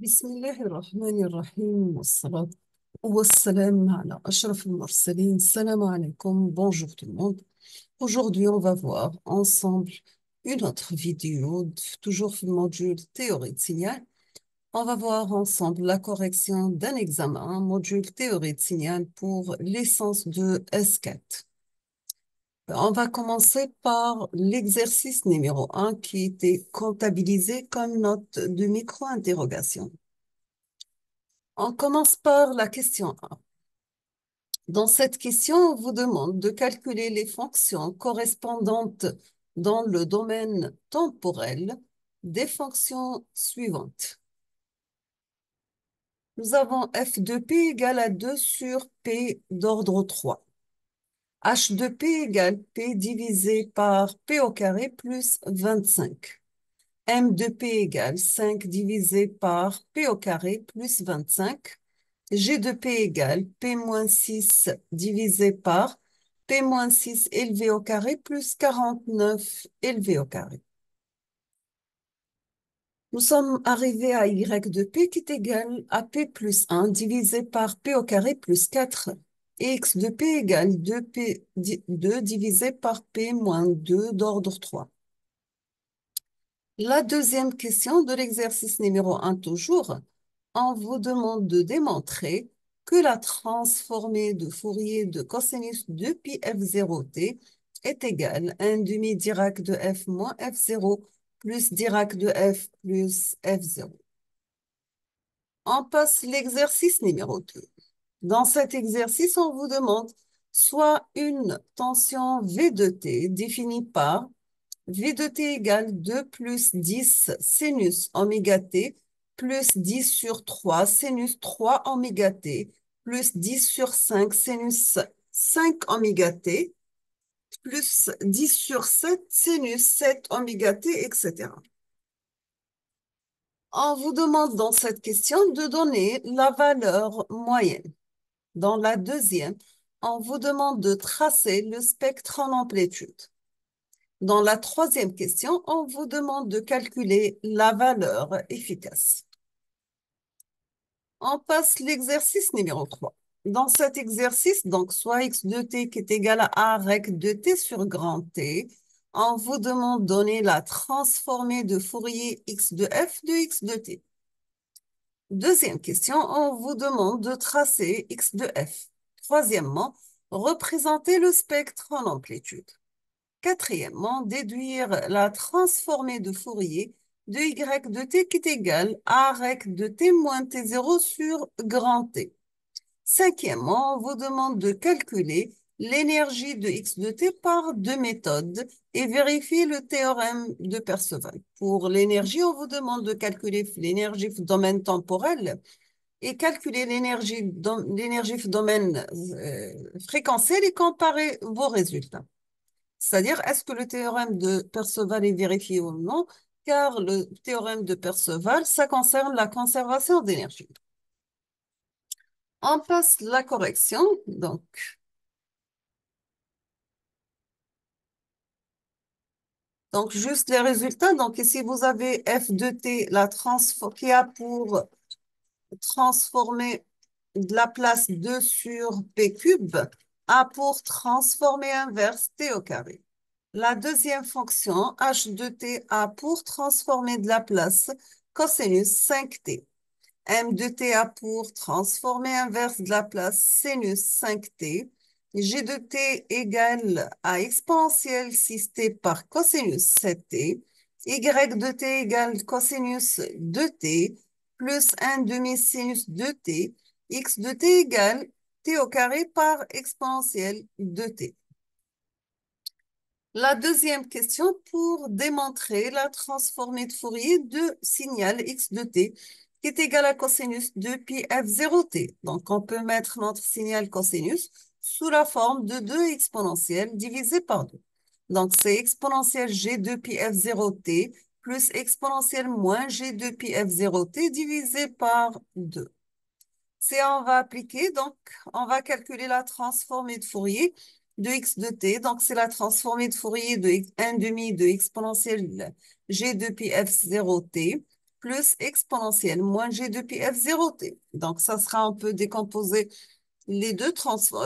بسم الله الرحمن الرحيم والسلام على أشرف المرسلين. Salam alaikum, bonjour tout le monde. Aujourd'hui, on va voir ensemble une autre vidéo, toujours sur le module théorie de signal. On va voir ensemble la correction d'un examen, module théorie de signal pour licence de S4. On va commencer par l'exercice numéro 1 qui était comptabilisé comme note de micro-interrogation. On commence par la question 1. Dans cette question, on vous demande de calculer les fonctions correspondantes dans le domaine temporel des fonctions suivantes. Nous avons f de p égale à 2 sur p d'ordre 3. h de p égale p divisé par p au carré plus 25. m de p égale 5 divisé par p au carré plus 25. G de P égale P-6 divisé par P-6 élevé au carré plus 49 élevé au carré. Nous sommes arrivés à Y de P qui est égal à P plus 1 divisé par P au carré plus 4. Et X de P égale 2 divisé par P moins 2 d'ordre 3. La deuxième question de l'exercice numéro 1 toujours, on vous demande de démontrer que la transformée de Fourier de cosinus de pi f0t est égale à 1 demi Dirac de f moins f0 plus Dirac de f plus f0. On passe l'exercice numéro 2. Dans cet exercice, on vous demande soit une tension V de t définie par V de t égale 2 plus 10 sinus oméga t plus 10 sur 3 sinus 3 oméga t plus 10 sur 5 sinus 5 oméga t plus 10 sur 7 sinus 7 oméga t, etc. On vous demande dans cette question de donner la valeur moyenne. Dans la deuxième, on vous demande de tracer le spectre en amplitude. Dans la troisième question, on vous demande de calculer la valeur efficace. On passe l'exercice numéro 3. Dans cet exercice, donc soit x de t qui est égal à a rec de t sur grand T, on vous demande de donner la transformée de Fourier x de f de x de t. Deuxième question, on vous demande de tracer x de f. Troisièmement, représenter le spectre en amplitude. Quatrièmement, déduire la transformée de Fourier de y de t qui est égale à rec de t moins t0 sur grand T. Cinquièmement, on vous demande de calculer l'énergie de x de t par deux méthodes et vérifier le théorème de Perceval. Pour l'énergie, on vous demande de calculer l'énergie domaine temporel et calculer l'énergie domaine fréquentiel et comparer vos résultats. C'est-à-dire, est-ce que le théorème de Perceval est vérifié ou non? Car le théorème de Perceval, ça concerne la conservation d'énergie. On passe la correction. Donc juste les résultats. Donc, ici, vous avez f de t qui a pour transformer de la place 2 sur p cube, a pour transformer inverse t au carré. La deuxième fonction, h de t a pour transformer de la place cosinus 5t. M de t a pour transformer inverse de la place sinus 5t. G de t égale à exponentielle 6t par cosinus 7t. Y de t égale cosinus 2t plus 1 demi-sinus 2t. X de t égale t au carré par exponentielle 2t. La deuxième question pour démontrer la transformée de Fourier de signal x de t qui est égal à cosinus de pi f0t. Donc, on peut mettre notre signal cosinus sous la forme de 2 exponentielles divisées par 2. Donc, c'est exponentielle g de pi f0t plus exponentielle moins g de pi f0t divisé par 2. C'est on va appliquer, donc on va calculer la transformée de Fourier de x de t. Donc, c'est la transformée de Fourier de 1 demi de exponentielle g de pi f0t plus exponentielle moins g de pi f 0t. Donc, ça sera, on peut décomposer les deux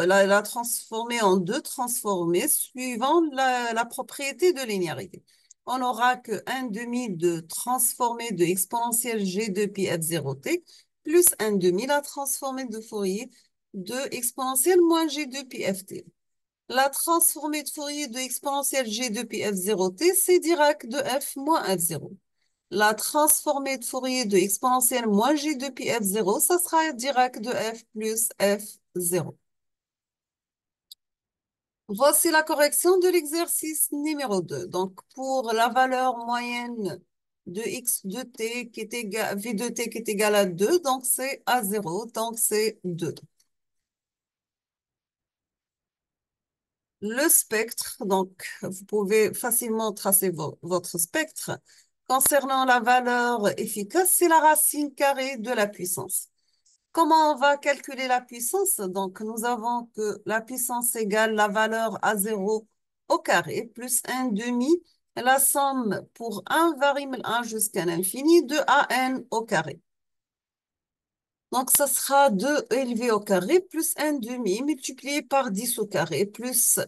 la transformer en deux transformés suivant la propriété de linéarité. On n'aura que 1 demi de transformée de exponentielle g de pi f 0t plus 1 demi la transformée de Fourier de exponentielle moins g de pi ft. La transformée de Fourier de exponentielle g de pi f 0t, c'est Dirac de f moins f0. La transformée de Fourier de exponentielle moins g de pi f0, ça sera Dirac de f plus f0. Voici la correction de l'exercice numéro 2. Donc, pour la valeur moyenne de x de t qui est égal, v de t qui est égal à 2, donc c'est à 0, donc c'est 2. Le spectre, donc vous pouvez facilement tracer votre spectre. Concernant la valeur efficace, c'est la racine carrée de la puissance. Comment on va calculer la puissance? Donc, nous avons que la puissance égale la valeur à 0 au carré plus 1 demi, la somme pour 1 variable 1 jusqu'à l'infini de an au carré. Donc, ça sera 2 élevé au carré plus 1 demi multiplié par 10 au carré plus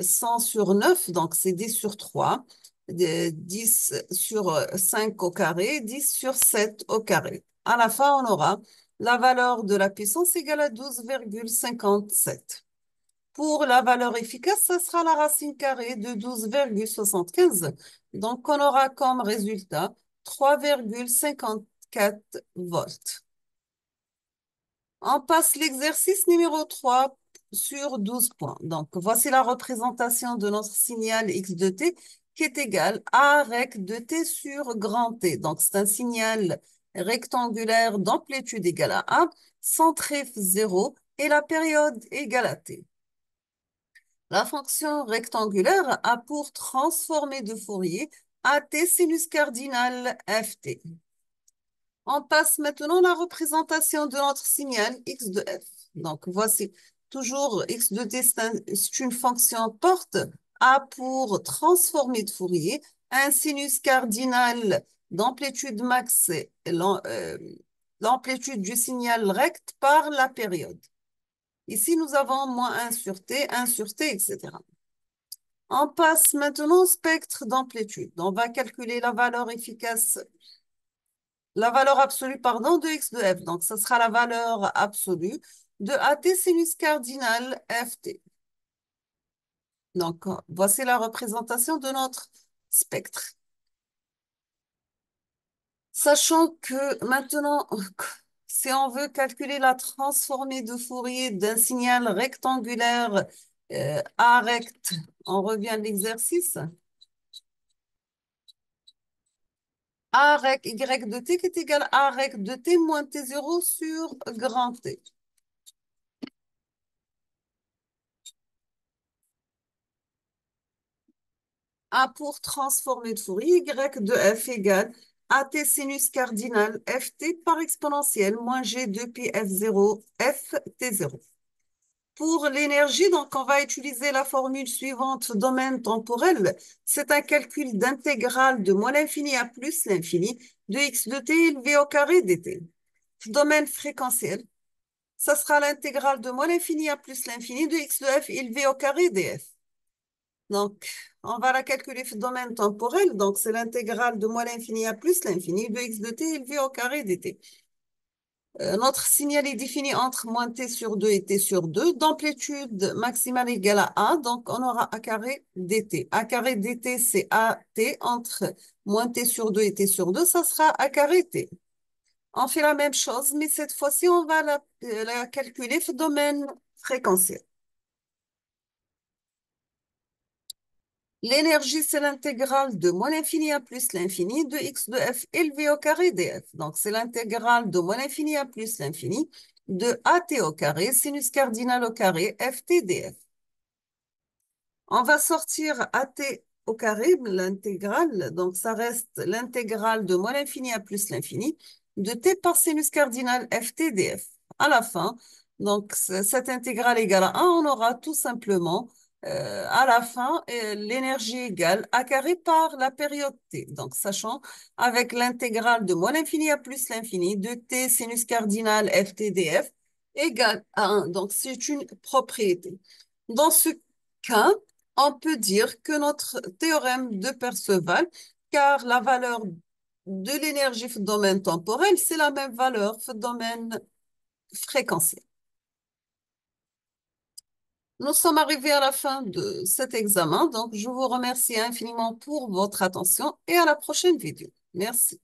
100 sur 9, donc c'est 10 sur 3, 10 sur 5 au carré, 10 sur 7 au carré. À la fin, on aura la valeur de la puissance égale à 12,57. Pour la valeur efficace, ça sera la racine carrée de 12,75. Donc, on aura comme résultat 3,54 volts. On passe l'exercice numéro 3 sur 12 points. Donc, voici la représentation de notre signal x de t qui est égal à rec de t sur grand T. Donc, c'est un signal rectangulaire d'amplitude égale à 1, centré 0 et la période égale à t. La fonction rectangulaire a pour transformée de Fourier à t sinus cardinal ft. On passe maintenant à la représentation de notre signal x de f. Donc, voici toujours x de t, c'est une fonction porte a pour transformer de Fourier un sinus cardinal d'amplitude max, l'amplitude du signal rect par la période. Ici, nous avons moins 1 sur t, etc. On passe maintenant au spectre d'amplitude. On va calculer la valeur efficace, la valeur absolue, pardon, de x de f. Donc, ce sera la valeur absolue de AT sinus cardinal FT. Donc, voici la représentation de notre spectre. Sachant que maintenant, si on veut calculer la transformée de Fourier d'un signal rectangulaire A rect, on revient à l'exercice. A rec y de t qui est égal à A rec de t moins t0 sur grand T. A pour transformer de Fourier, y de f égale AT sinus cardinal ft par exponentielle moins g de pi f0 ft0. Pour l'énergie, donc on va utiliser la formule suivante, domaine temporel. C'est un calcul d'intégrale de moins l'infini à plus l'infini de x de t élevé au carré dt. Domaine fréquentiel, ça sera l'intégrale de moins l'infini à plus l'infini de x de f élevé au carré df. Donc, on va la calculer le domaine temporel. Donc, c'est l'intégrale de moins l'infini à plus l'infini de x de t élevé au carré dt. Notre signal est défini entre moins t sur 2 et t sur 2, d'amplitude maximale égale à a, donc on aura a carré dt. A carré dt, c'est at entre moins t sur 2 et t sur 2, ça sera a carré t. On fait la même chose, mais cette fois-ci, on va la calculer le domaine fréquentiel. L'énergie, c'est l'intégrale de moins l'infini à plus l'infini de x de f élevé au carré df. Donc, c'est l'intégrale de moins l'infini à plus l'infini de at au carré, sinus cardinal au carré, ft df. On va sortir at au carré, l'intégrale. Donc, ça reste l'intégrale de moins l'infini à plus l'infini de t par sinus cardinal ft df. À la fin, donc, cette intégrale égale à 1, on aura tout simplement À la fin, l'énergie égale A carré par la période T. Donc, sachant avec l'intégrale de moins l'infini à plus l'infini de T sinus cardinal ft df égale à 1. Donc, c'est une propriété. Dans ce cas, on peut dire que notre théorème de Perceval, car la valeur de l'énergie domaine temporel, c'est la même valeur domaine fréquentiel. Nous sommes arrivés à la fin de cet examen, donc je vous remercie infiniment pour votre attention et à la prochaine vidéo. Merci.